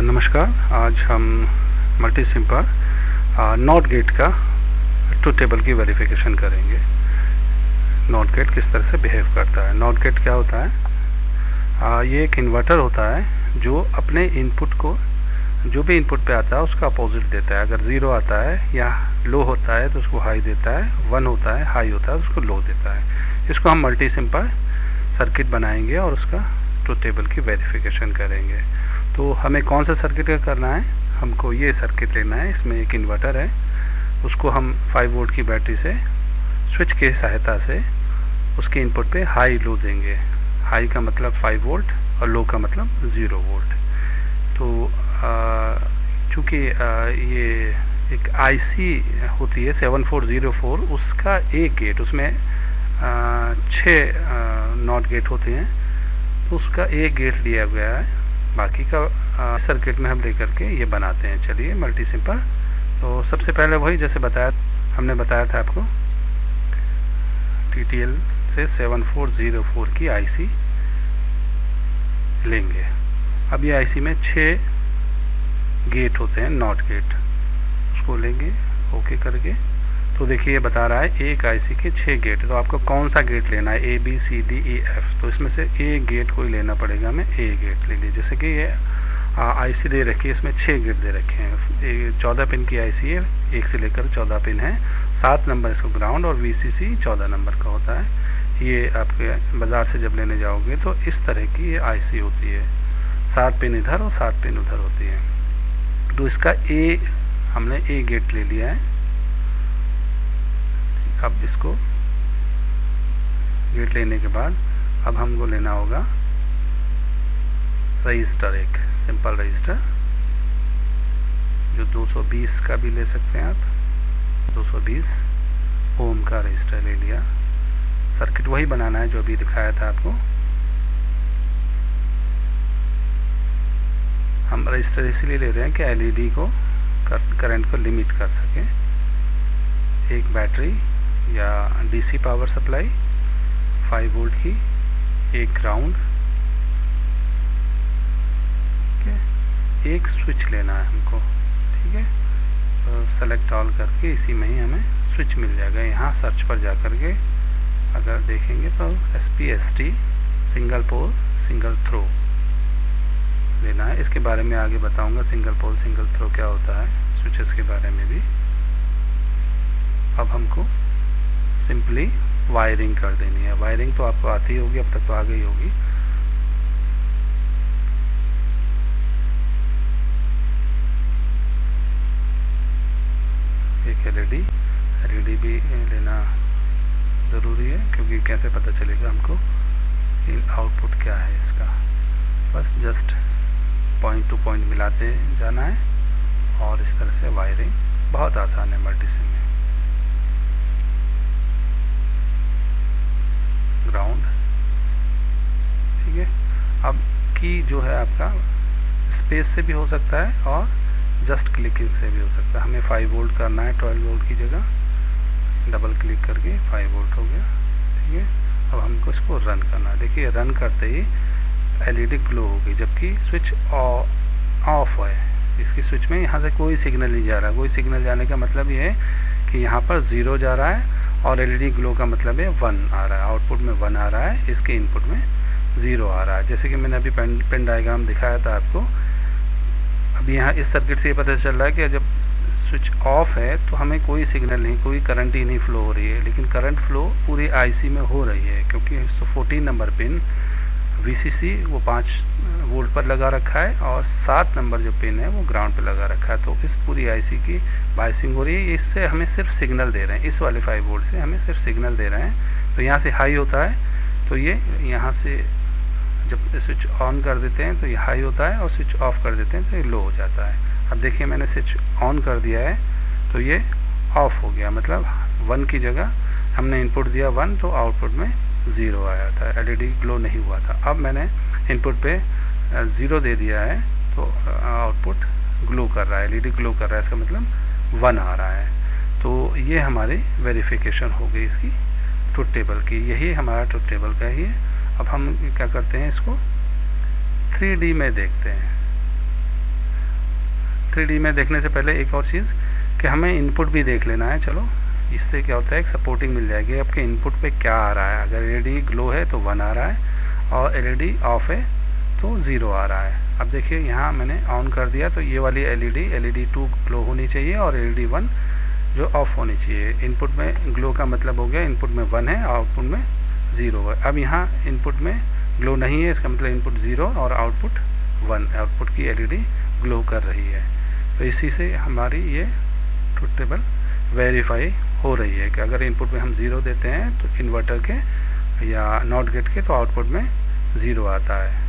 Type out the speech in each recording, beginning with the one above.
नमस्कार। आज हम मल्टी सिम पर नॉट गेट का ट्रूथ टेबल की वेरिफिकेशन करेंगे। नॉट गेट किस तरह से बिहेव करता है। नॉट गेट क्या होता है? ये एक इन्वर्टर होता है जो अपने इनपुट को, जो भी इनपुट पे आता है उसका अपोजिट देता है। अगर ज़ीरो आता है या लो होता है तो उसको हाई देता है, वन होता है हाई होता है उसको लो देता है। इसको हम मल्टी सिम पर सर्किट बनाएंगे और उसका ट्रूथ टेबल की वेरिफिकेशन करेंगे। तो हमें कौन सा सर्किट का करना है? हमको ये सर्किट लेना है। इसमें एक इन्वर्टर है, उसको हम 5 वोल्ट की बैटरी से स्विच की सहायता से उसके इनपुट पे हाई लो देंगे। हाई का मतलब 5 वोल्ट और लो का मतलब 0 वोल्ट। तो चूँकि ये एक आईसी होती है 7404, उसका एक गेट, उसमें 6 नॉट गेट होते हैं, तो उसका एक गेट लिया गया है। बाकी का सर्किट में हम लेकर के ये बनाते हैं। चलिए मल्टी सिम पर। तो सबसे पहले वही जैसे हमने बताया था आपको, TTL से 7404 की आईसी लेंगे। अब ये आईसी में 6 गेट होते हैं, नॉट गेट, उसको लेंगे ओके करके। तो देखिए ये बता रहा है एक आईसी के 6 गेट। तो आपको कौन सा गेट लेना है? ABCDEF। तो इसमें से एक गेट कोई लेना पड़ेगा। हमें ए गेट ले लीजिए। जैसे कि ये आईसी दे रखी है, इसमें 6 गेट दे रखे हैं। 14 पिन की आईसी है, 1 से लेकर 14 पिन है। 7 नंबर इसको ग्राउंड और VCC 14 नंबर का होता है। ये आपके बाज़ार से जब लेने जाओगे तो इस तरह की ये आईसी होती है। 7 पिन इधर और 7 पिन उधर होती है। तो इसका हमने ए गेट ले लिया है। अब इसको गेट लेने के बाद अब हमको लेना होगा रजिस्टर, एक सिंपल रजिस्टर जो 220 का भी ले सकते हैं आप। 220 ओम का रजिस्टर ले लिया। सर्किट वही बनाना है जो अभी दिखाया था आपको। हम रजिस्टर इसलिए ले रहे हैं कि LED को करंट को लिमिट कर सकें। एक बैटरी या DC पावर सप्लाई 5 वोल्ट की, एक ग्राउंड, ठीक है, एक स्विच लेना है हमको, ठीक है। तो सेलेक्ट ऑल करके इसी में ही हमें स्विच मिल जाएगा। यहाँ सर्च पर जा कर के अगर देखेंगे तो SPST single pole single throw लेना है। इसके बारे में आगे बताऊंगा, सिंगल पोल सिंगल थ्रो क्या होता है, स्विचेस के बारे में भी। अब हमको सिंपली वायरिंग कर देनी है। वायरिंग तो आपको आती ही होगी, अब तक तो आ गई होगी। एक LED भी लेना ज़रूरी है, क्योंकि कैसे पता चलेगा हमको आउटपुट क्या है इसका। बस जस्ट पॉइंट टू पॉइंट मिलाते जाना है और इस तरह से वायरिंग बहुत आसान है मल्टी सिम में। ग्राउंड, ठीक है। अब की जो है आपका स्पेस से भी हो सकता है और जस्ट क्लिकिंग से भी हो सकता है। हमें 5 वोल्ट करना है 12 वोल्ट की जगह, डबल क्लिक करके 5 वोल्ट हो गया, ठीक है। अब हमको इसको रन करना है। देखिए रन करते ही LED ग्लो हो गई, जबकि स्विच ऑफ है। इसकी स्विच में यहाँ से कोई सिग्नल नहीं जा रहा। कोई सिग्नल जाने का मतलब ये है कि यहाँ पर 0 जा रहा है और LED ग्लो का मतलब है 1 आ रहा है। आउटपुट में 1 आ रहा है, इसके इनपुट में 0 आ रहा है। जैसे कि मैंने अभी पेन डायग्राम दिखाया था आपको। अभी यहाँ इस सर्किट से ये पता चल रहा है कि जब स्विच ऑफ है तो हमें कोई सिग्नल नहीं, कोई करंट ही नहीं फ्लो हो रही है। लेकिन करंट फ्लो पूरी आईसी में हो रही है, क्योंकि 14 नंबर पिन VCC वो 5 वोल्ट पर लगा रखा है और 7 नंबर जो पिन है वो ग्राउंड पे लगा रखा है। तो इस पूरी आईसी की बाइसिंग हो रही है। इससे हमें सिर्फ सिग्नल दे रहे हैं, इस वाले 5 वोल्ट से हमें सिर्फ सिग्नल दे रहे हैं। तो यहाँ से हाई होता है, तो ये यहाँ से जब स्विच ऑन कर देते हैं तो ये हाई होता है और स्विच ऑफ कर देते हैं तो ये लो हो जाता है। अब देखिए मैंने स्विच ऑन कर दिया है तो ये ऑफ हो गया, मतलब 1 की जगह हमने इनपुट दिया 1 तो आउटपुट में 0 आया था, LED ग्लो नहीं हुआ था। अब मैंने इनपुट पे 0 दे दिया है तो आउटपुट ग्लो कर रहा है, LED ग्लो कर रहा है, इसका मतलब 1 आ रहा है। तो ये हमारी वेरिफिकेशन हो गई इसकी ट्रूथ टेबल की। यही हमारा ट्रूथ टेबल का ही है। अब हम क्या करते हैं, इसको 3D में देखते हैं। 3D में देखने से पहले एक और चीज़ कि हमें इनपुट भी देख लेना है। चलो, इससे क्या होता है, एक सपोर्टिंग मिल जाएगी आपके इनपुट पे क्या आ रहा है। अगर एलईडी ग्लो है तो 1 आ रहा है और एलईडी ऑफ है तो 0 आ रहा है। अब देखिए यहाँ मैंने ऑन कर दिया तो ये वाली एलईडी 2 ग्लो होनी चाहिए और एलईडी 1 जो ऑफ होनी चाहिए। इनपुट में ग्लो का मतलब हो गया इनपुट में 1 है, आउटपुट में 0 है। अब यहाँ इनपुट में ग्लो नहीं है, इसका मतलब इनपुट 0 और आउटपुट 1, आउटपुट की एलईडी ग्लो कर रही है। तो इसी से हमारी ये ट्रुथ टेबल वेरीफाई हो रही है कि अगर इनपुट में हम 0 देते हैं तो इन्वर्टर के या नॉट गेट के तो आउटपुट में 0 आता है।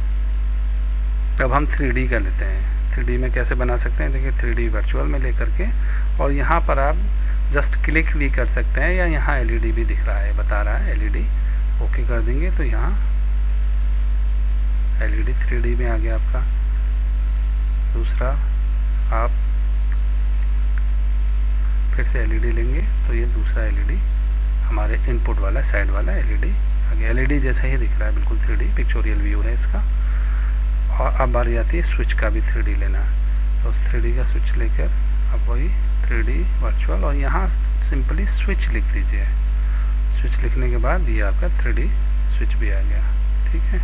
अब हम 3D कर लेते हैं। 3D में कैसे बना सकते हैं, देखिए 3D वर्चुअल में लेकर के, और यहाँ पर आप जस्ट क्लिक भी कर सकते हैं या यहाँ एलईडी भी दिख रहा है, बता रहा है एलईडी, ओके कर देंगे तो यहाँ एलईडी 3D में आ गया आपका। दूसरा आप फिर से एलईडी लेंगे तो ये दूसरा एलईडी हमारे इनपुट वाला साइड वाला एलईडी आ गया। एलईडी जैसा ही दिख रहा है, बिल्कुल 3D पिक्चोरियल व्यू है इसका। और अब बारी आती है स्विच का भी 3D लेना, तो 3D का स्विच लेकर अब वही 3D वर्चुअल और यहाँ सिंपली स्विच लिख दीजिए। स्विच लिखने के बाद ये आपका 3D स्विच भी आ गया। ठीक है,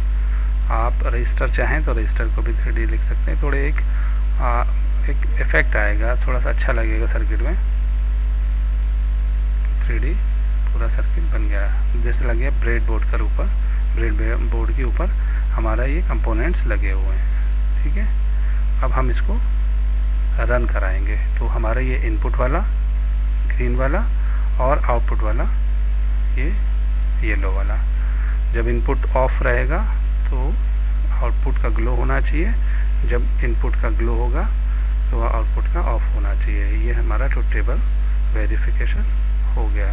आप रजिस्टर चाहें तो रजिस्टर को भी 3D लिख सकते हैं। थोड़े एक इफेक्ट आएगा, थोड़ा सा अच्छा लगेगा सर्किट में। 3D पूरा सर्किट बन गया, जैसे लगे ब्रेड बोर्ड के ऊपर, ब्रेड बोर्ड के ऊपर हमारा ये कंपोनेंट्स लगे हुए हैं। ठीक है, अब हम इसको रन कराएंगे तो हमारा ये इनपुट वाला ग्रीन वाला और आउटपुट वाला ये येलो वाला, जब इनपुट ऑफ रहेगा तो आउटपुट का ग्लो होना चाहिए, जब इनपुट का ग्लो होगा तो आउटपुट का ऑफ होना चाहिए। ये हमारा ट्रुथ टेबल वेरिफिकेशन हो गया।